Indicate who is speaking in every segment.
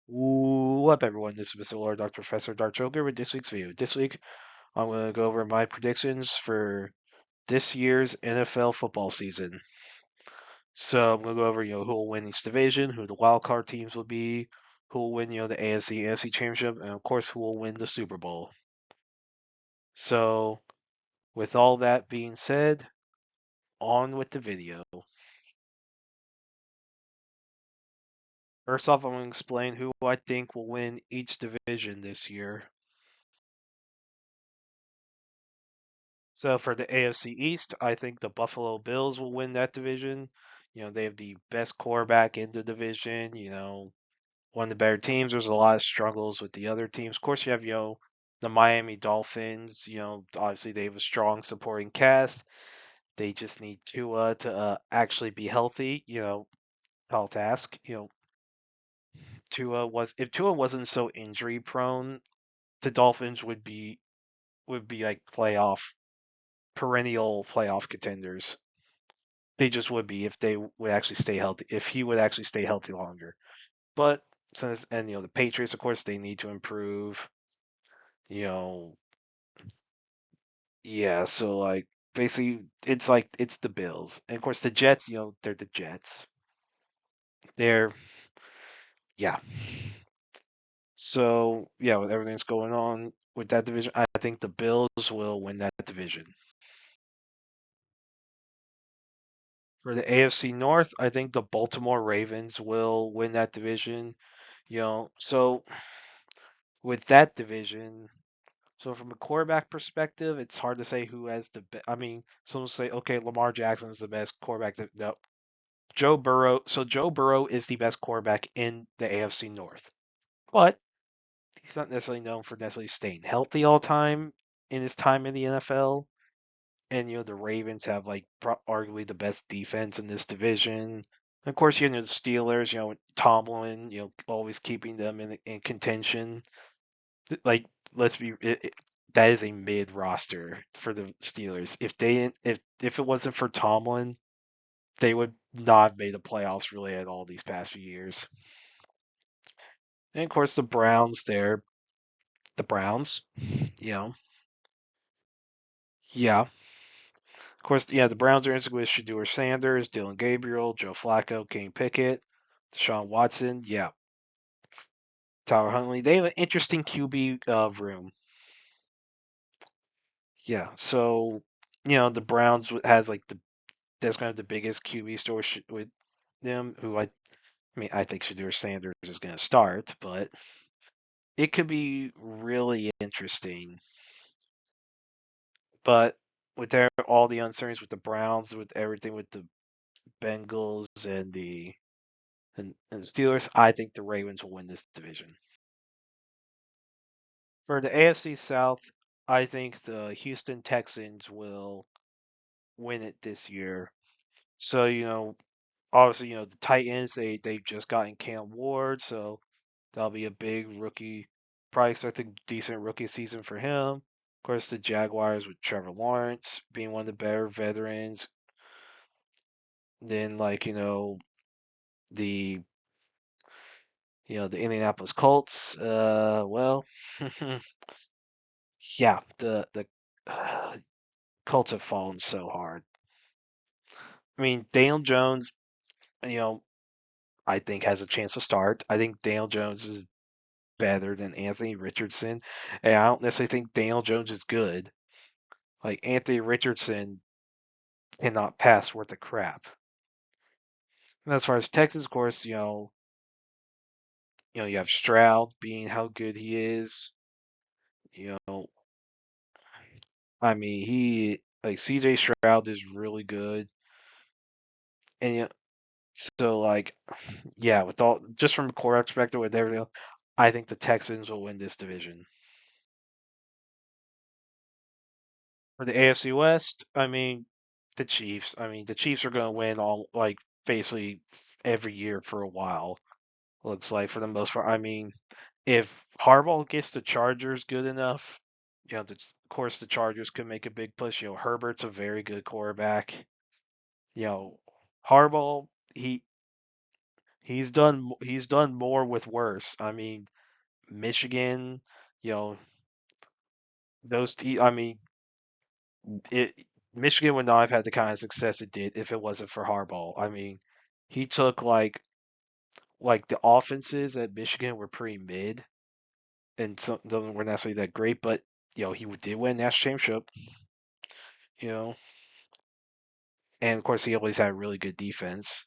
Speaker 1: What up, everyone? This is Mr. Lord, Dr. Professor Dark Joker with this week's video. This week, I'm going to go over my predictions for this year's NFL football season. So I'm going to go over, who will win each division, who the wild card teams will be, who will win, the AFC Championship, and of course, who will win the Super Bowl. So, with all that being said, on with the video. First off, I'm going to explain who I think will win each division this year. So for the AFC East, I think the Buffalo Bills will win that division. They have the best quarterback in the division, one of the better teams. There's a lot of struggles with the other teams. Of course, you have, the Miami Dolphins. Obviously they have a strong supporting cast. They just need Tua to actually be healthy, tall task. If Tua wasn't so injury prone, the Dolphins would be like perennial playoff contenders. They just would be if they would actually stay healthy, if he would actually stay healthy longer. But the Patriots, of course, they need to improve. You know, yeah. So like basically, it's the Bills, and of course the Jets. They're the Jets. They're yeah. So yeah, with everything that's going on with that division, I think the Bills will win that division. For the AFC North, I think the Baltimore Ravens will win that division. So with that division, so from a quarterback perspective, it's hard to say who has the best. I mean, some will say, okay, Lamar Jackson is the best quarterback. No, Joe Burrow. So Joe Burrow is the best quarterback in the AFC North, but he's not necessarily known for necessarily staying healthy all the time in his time in the NFL. And the Ravens have like arguably the best defense in this division. And of course, the Steelers. Tomlin. Always keeping them in contention. Like, let's be that is a mid roster for the Steelers. If it wasn't for Tomlin, they would not have made the playoffs really at all these past few years. And of course, the Browns. The Browns. You know, yeah. Of course, yeah. The Browns are in with Shedeur Sanders, Dylan Gabriel, Joe Flacco, Kane Pickett, Deshaun Watson. Yeah, Tyler Huntley. They have an interesting QB room. Yeah. So the Browns has like that's kind of the biggest QB store with them. I think Shedeur Sanders is going to start, but it could be really interesting. But with all the uncertainties with the Browns, with everything with the Bengals and the Steelers, I think the Ravens will win this division. For the AFC South, I think the Houston Texans will win it this year. So obviously, the Titans they've just gotten Cam Ward, so that'll be a big rookie. Probably expect a decent rookie season for him. Of course, the Jaguars with Trevor Lawrence being one of the better veterans. Then the the Indianapolis Colts. Well, yeah, the Colts have fallen so hard. I mean, Daniel Jones, you know, I think has a chance to start. I think Daniel Jones is better than Anthony Richardson. And I don't necessarily think Daniel Jones is good. Like Anthony Richardson cannot pass worth a crap. And as far as Texas, of course, you have Stroud being how good he is. You know, I mean, he like CJ Stroud is really good, and so like, yeah, with all just from a core perspective with everything else, I think the Texans will win this division. For the AFC West, I mean, the Chiefs. I mean, the Chiefs are going to win all like basically every year for a while. Looks like for the most part. I mean, if Harbaugh gets the Chargers good enough, of course the Chargers could make a big push. Herbert's a very good quarterback. You know, Harbaugh He's done more with worse. I mean, Michigan, you know, I mean, it Michigan would not have had the kind of success it did if it wasn't for Harbaugh. I mean, he took like the offenses at Michigan were pretty mid, and some of them were not necessarily that great, but he did win a national championship. You know, and of course he always had really good defense.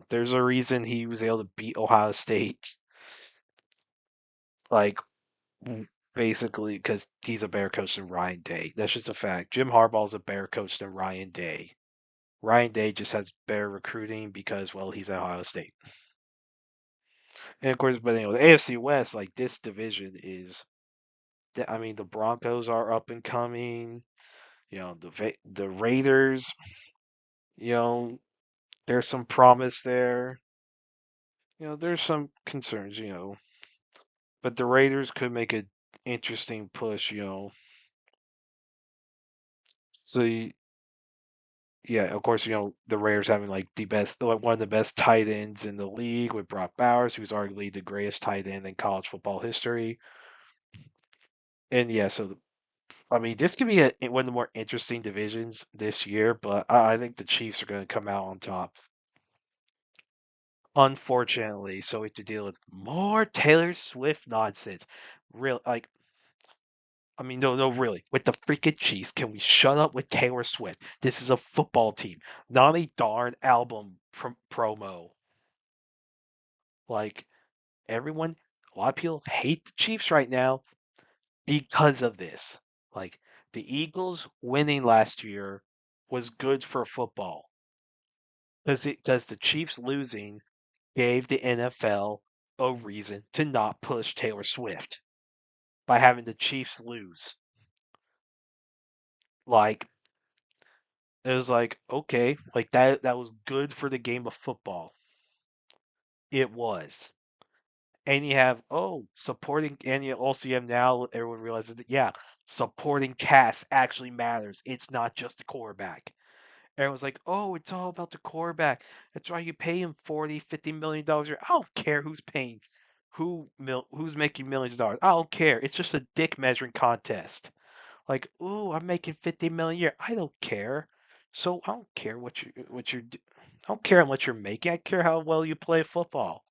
Speaker 1: There's a reason he was able to beat Ohio State, like basically because he's a better coach than Ryan Day. That's just a fact. Jim Harbaugh's a better coach than Ryan Day. Ryan Day just has better recruiting because, well, he's at Ohio State. And of course, but the AFC West, like this division is, I mean, the Broncos are up and coming. The Raiders, you know, there's some promise there. There's some concerns, but the Raiders could make an interesting push. So yeah, of course, the Raiders having like one of the best tight ends in the league with Brock Bowers, who's arguably the greatest tight end in college football history. And yeah, so I mean, this could be one of the more interesting divisions this year, but I think the Chiefs are going to come out on top. Unfortunately, so we have to deal with more Taylor Swift nonsense. Real, like, I mean, no, no, really. With the freaking Chiefs, can we shut up with Taylor Swift? This is a football team, not a darn album promo. Like, everyone, a lot of people hate the Chiefs right now because of this. Like, the Eagles winning last year was good for football because the Chiefs losing gave the NFL a reason to not push Taylor Swift by having the Chiefs lose. Like, it was like, okay, like that was good for the game of football. It was. And you have supporting, and you have now everyone realizes that, yeah, supporting cast actually matters. It's not just the quarterback. Everyone's like, oh, it's all about the quarterback. That's why you pay him 40, $50 million a year. I don't care who's paying, who's making millions of dollars. I don't care. It's just a dick measuring contest. Like, ooh, I'm making 50 million a year. I don't care. So I don't care I don't care how much you're making. I care how well you play football.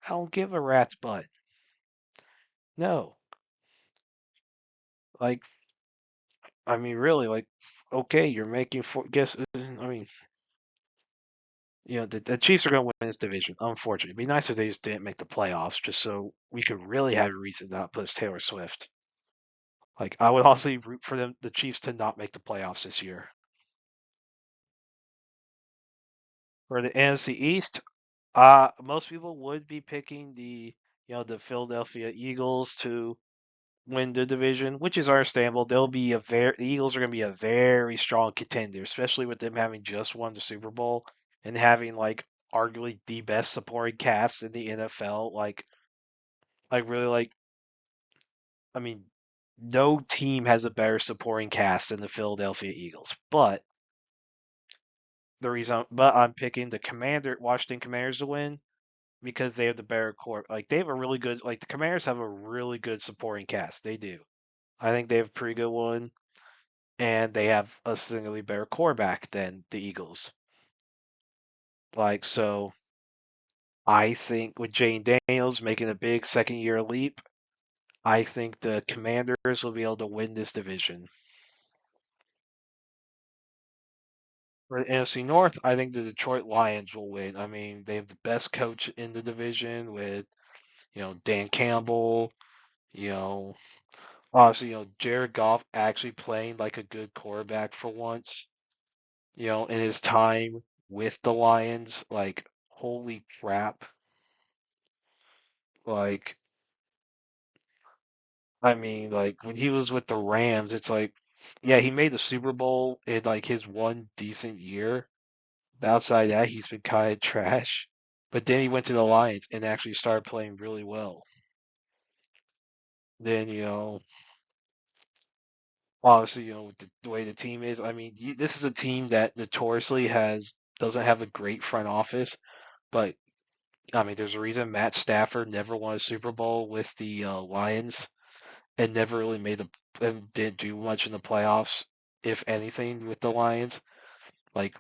Speaker 1: I don't give a rat's butt. No, like, I mean, really, like, okay, you're making guess. I mean, the Chiefs are going to win this division. Unfortunately, it'd be nice if they just didn't make the playoffs, just so we could really have a reason not push Taylor Swift. Like, I would honestly root for the Chiefs, to not make the playoffs this year. For the NFC East, most people would be picking the Philadelphia Eagles to win the division, which is understandable. The Eagles are going to be a very strong contender, especially with them having just won the Super Bowl and having like arguably the best supporting cast in the NFL. Really, I mean, no team has a better supporting cast than the Philadelphia Eagles. But I'm picking the Washington Commanders to win because they have the better core. Like, they have a really good, like, the Commanders have a really good supporting cast. They do. I think they have a pretty good one, and they have a significantly better quarterback than the Eagles. Like, so I think with Jane Daniels making a big second year leap, I think the Commanders will be able to win this division. For the NFC North, I think the Detroit Lions will win. I mean, they have the best coach in the division with, Dan Campbell, you know, obviously, Jared Goff actually playing like a good quarterback for once, in his time with the Lions. Like, holy crap. Like, I mean, like, when he was with the Rams, it's like, yeah, he made the Super Bowl in like his one decent year. But outside that, he's been kind of trash. But then he went to the Lions and actually started playing really well. Then, obviously, with the way the team is, I mean, this is a team that notoriously doesn't have a great front office, but I mean, there's a reason Matt Stafford never won a Super Bowl with the Lions and never really made the and didn't do much in the playoffs, if anything, with the Lions. Like,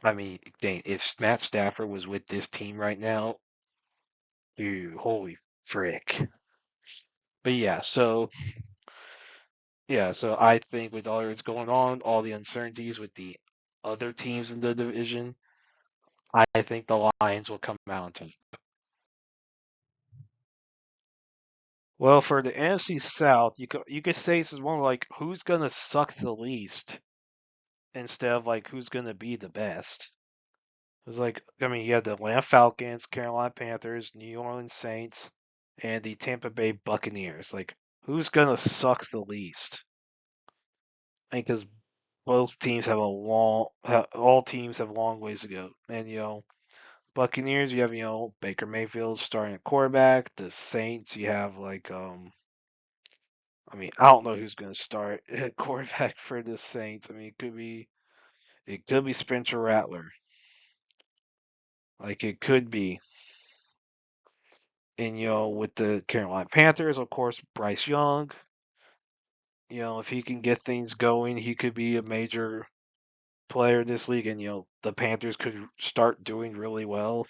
Speaker 1: I mean, dang, if Matt Stafford was with this team right now, dude, holy frick. But so I think with all that's going on, all the uncertainties with the other teams in the division, I think the Lions will come out on top. Well, for the NFC South, you could say this is more like who's gonna suck the least instead of like who's gonna be the best. It's like I mean, you have the Atlanta Falcons, Carolina Panthers, New Orleans Saints, and the Tampa Bay Buccaneers. Like who's gonna suck the least? I think because both teams have all teams have long ways to go, and Buccaneers, you have Baker Mayfield starting at quarterback. The Saints, you have like I mean, I don't know who's going to start at quarterback for the Saints. I mean, it could be Spencer Rattler. Like it could be. And with the Carolina Panthers, of course, Bryce Young. If he can get things going, he could be a major player in this league, and the Panthers could start doing really well.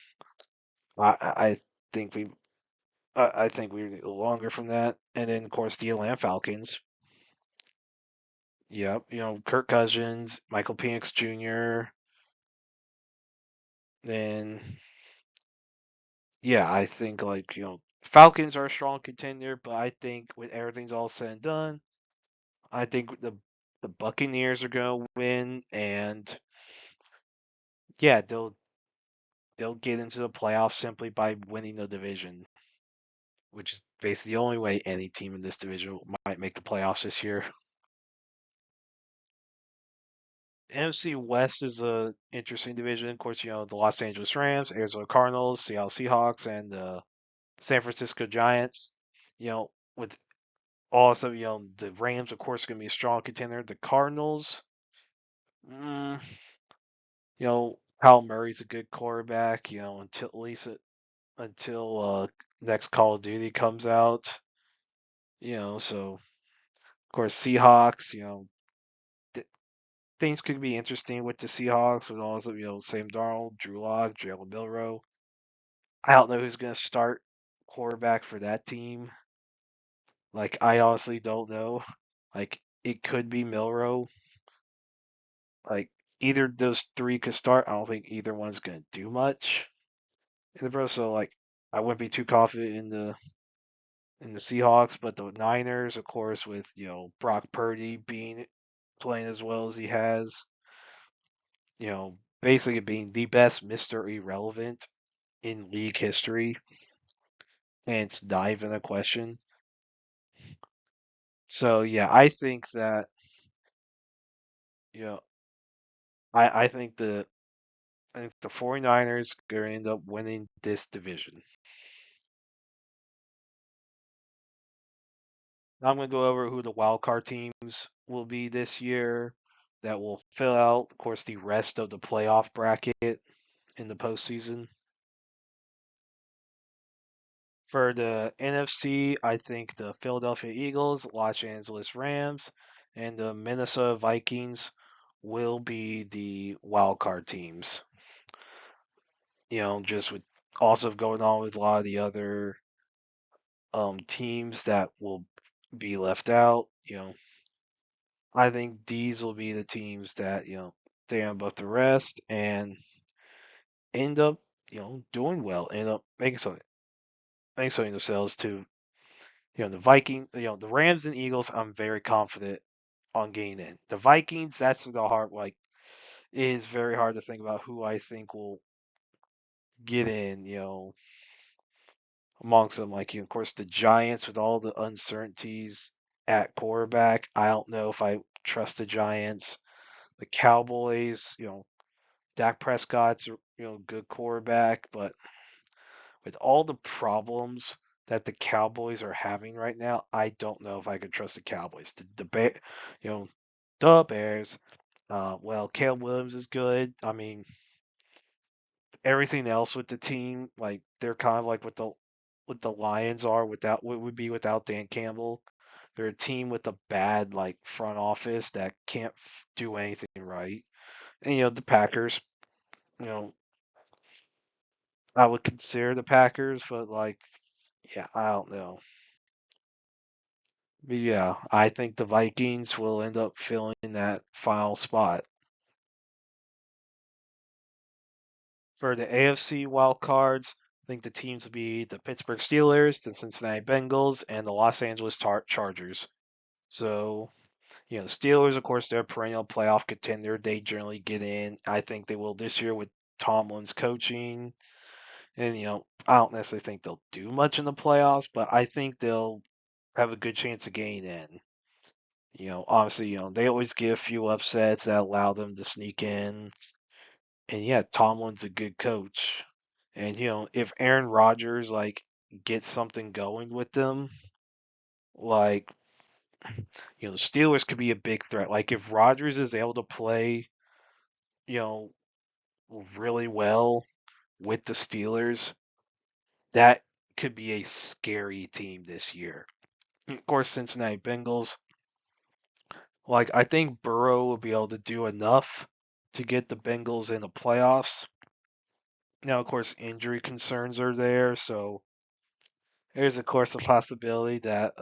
Speaker 1: I think I think we're a little longer from that, and then of course the Atlanta Falcons. Yep, Kirk Cousins, Michael Penix Jr. Then yeah, I think like Falcons are a strong contender, but I think with everything's all said and done, I think the Buccaneers are gonna win, and yeah, they'll get into the playoffs simply by winning the division, which is basically the only way any team in this division might make the playoffs this year. NFC West is a interesting division. Of course, the Los Angeles Rams, Arizona Cardinals, Seattle Seahawks, and the San Francisco Giants. With also, the Rams, of course, are going to be a strong contender. The Cardinals, mm, Kyle Murray's a good quarterback. Until at least until next Call of Duty comes out. So of course Seahawks. Th- things could be interesting with the Seahawks with also Sam Darnold, Drew Lock, Jalen Milrow. I don't know who's going to start quarterback for that team. Like I honestly don't know. Like it could be Milrow. Like either those three could start. I don't think either one's going to do much in the pro. So like I wouldn't be too confident in the Seahawks, but the Niners, of course, with Brock Purdy being playing as well as he has, basically being the best Mister Irrelevant in league history, and it's not even a question. So yeah, you know I think the 49ers are going to end up winning this division. Now I'm going to go over who the wild card teams will be this year that will fill out, of course, the rest of the playoff bracket in the postseason. For the NFC, I think the Philadelphia Eagles, Los Angeles Rams, and the Minnesota Vikings will be the wild card teams. Just with also going on with a lot of the other teams that will be left out. I think these will be the teams that stay above the rest and end up doing well, end up making something themselves to the Viking, the Rams and Eagles. I'm very confident on getting in. The Vikings, that's the hard like it is very hard to think about who I think will get in. Amongst them, like of course the Giants with all the uncertainties at quarterback. I don't know if I trust the Giants. The Cowboys, Dak Prescott's good quarterback, but with all the problems that the Cowboys are having right now, I don't know if I can trust the Cowboys. You know, the Bears. Well, Caleb Williams is good. I mean, everything else with the team, like they're kind of like what the Lions are without what would be without Dan Campbell. They're a team with a bad like front office that can't do anything right. And the Packers, you know, I would consider the Packers, but like, yeah, I don't know. But yeah, I think the Vikings will end up filling that final spot. For the AFC wild cards, I think the teams will be the Pittsburgh Steelers, the Cincinnati Bengals, and the Los Angeles Chargers. So, Steelers, of course, they're a perennial playoff contender. They generally get in. I think they will this year with Tomlin's coaching. And, I don't necessarily think they'll do much in the playoffs, but I think they'll have a good chance of getting in. Obviously, they always get a few upsets that allow them to sneak in. And yeah, Tomlin's a good coach. And if Aaron Rodgers like gets something going with them, like the Steelers could be a big threat. Like if Rodgers is able to play, you know, really well with the Steelers, that could be a scary team this year. Of course, Cincinnati Bengals, like I think Burrow will be able to do enough to get the Bengals in the playoffs. Now, of course, injury concerns are there, so there's of course a possibility that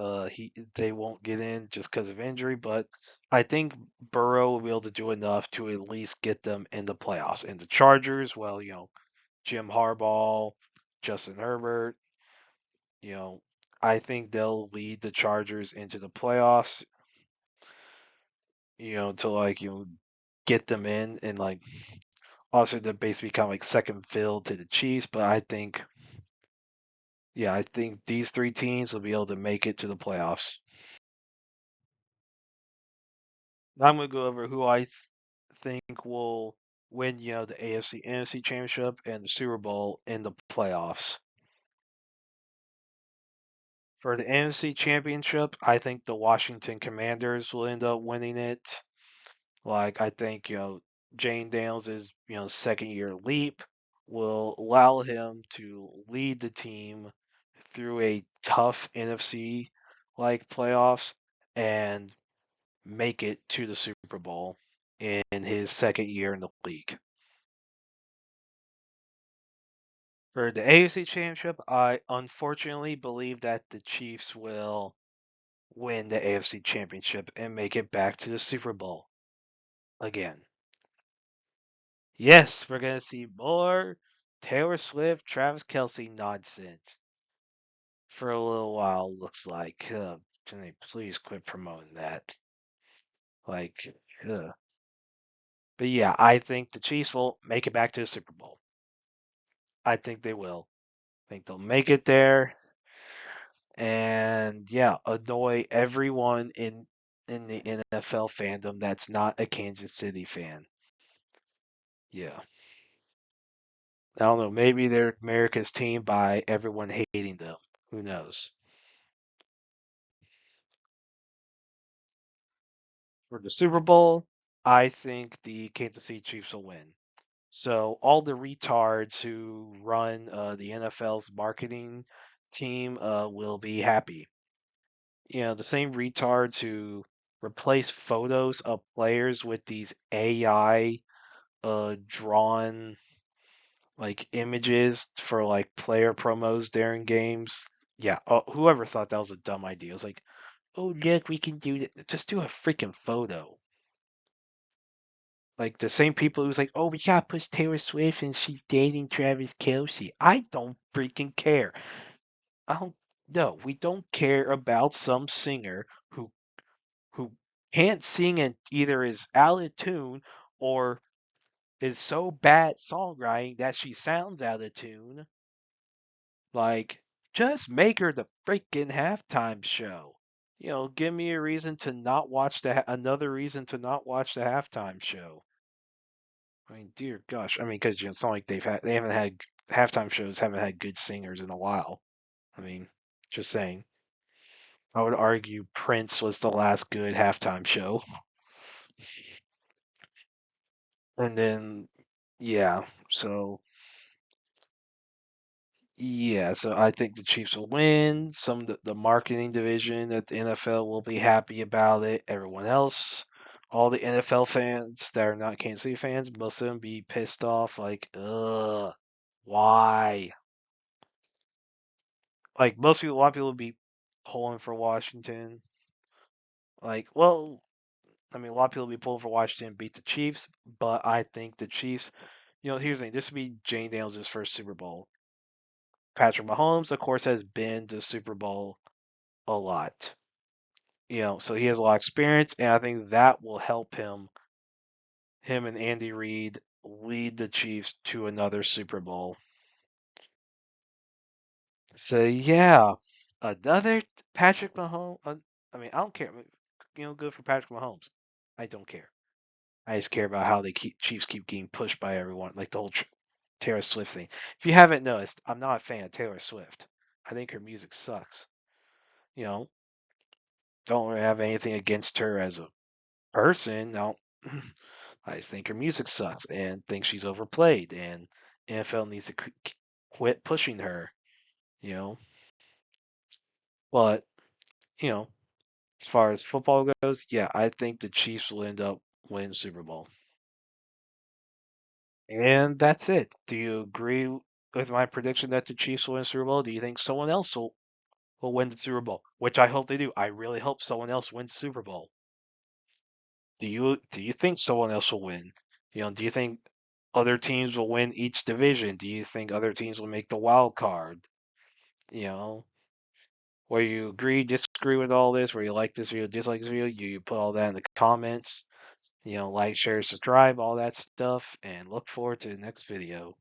Speaker 1: they won't get in just because of injury, but I think Burrow will be able to do enough to at least get them in the playoffs. And the Chargers, well, Jim Harbaugh, Justin Herbert, you know, I think they'll lead the Chargers into the playoffs, to like, get them in and like obviously they're basically kind of like second fiddle to the Chiefs, but I think these three teams will be able to make it to the playoffs. Now I'm going to go over who I think will win, the AFC NFC Championship and the Super Bowl in the playoffs. For the NFC Championship, I think the Washington Commanders will end up winning it. Like I think, Jane Daniels' second year leap will allow him to lead the team through a tough NFC like playoffs and make it to the Super Bowl in his second year in the league. For the AFC Championship, I unfortunately believe that the Chiefs will win the AFC Championship and make it back to the Super Bowl again. Yes, we're going to see more Taylor Swift, Travis Kelce nonsense for a little while, looks like. Can they please quit promoting that? Like, but yeah, I think the Chiefs will make it back to the Super Bowl. I think they will. I think they'll make it there and yeah, annoy everyone in the NFL fandom that's not a Kansas City fan. Yeah. I don't know, maybe they're America's team by everyone hating them. Who knows? For the Super Bowl, I think the Kansas City Chiefs will win. So all the retards who run the NFL's marketing team will be happy. The same retards who replace photos of players with these AI drawn like images for like player promos during games. Yeah, whoever thought that was a dumb idea. It was like, oh look, we can do that. Just do a freaking photo. Like the same people who's like, oh, we gotta push Taylor Swift and she's dating Travis Kelce. I don't freaking care. I don't. No, we don't care about some singer who can't sing and either is out of tune or is so bad songwriting that she sounds out of tune. Like, just make her the freaking halftime show. Give me a reason to not watch another reason to not watch the halftime show. I mean, dear gosh. I mean, because it's not like they haven't had halftime shows haven't had good singers in a while. I mean, just saying. I would argue Prince was the last good halftime show. And then, yeah, so Yeah, so I think the Chiefs will win. Some of the marketing division at the NFL will be happy about it. Everyone else, all the NFL fans that are not Kansas City fans, most of them be pissed off, like, ugh, why? Like most people, a lot of people would be pulling for Washington. Like, well, I mean, a lot of people will be pulling for Washington beat the Chiefs, but I think the Chiefs. Here's the thing: this would be Jane Daniels' first Super Bowl. Patrick Mahomes, of course, has been to Super Bowl a lot. So he has a lot of experience, and I think that will help him and Andy Reid lead the Chiefs to another Super Bowl. So yeah, another Patrick Mahomes. I mean, I don't care. Good for Patrick Mahomes. I don't care. I just care about how the Chiefs keep getting pushed by everyone, like the whole Taylor Swift thing. If you haven't noticed, I'm not a fan of Taylor Swift. I think her music sucks. You know, don't really have anything against her as a person. No, I just think her music sucks and think she's overplayed, and NFL needs to quit pushing her. You know, but you know, as far as football goes, yeah, I think the Chiefs will end up winning Super Bowl. And that's it. Do you agree with my prediction that the Chiefs will win Super Bowl? Do you think someone else will win the Super Bowl? Which I hope they do. I really hope someone else wins Super Bowl. Do you think someone else will win? Do you think other teams will win each division? Do you think other teams will make the wild card? You know, where you agree, disagree with all this, where you like this video, dislike this video, you put all that in the comments. Like, share, subscribe, all that stuff, and look forward to the next video.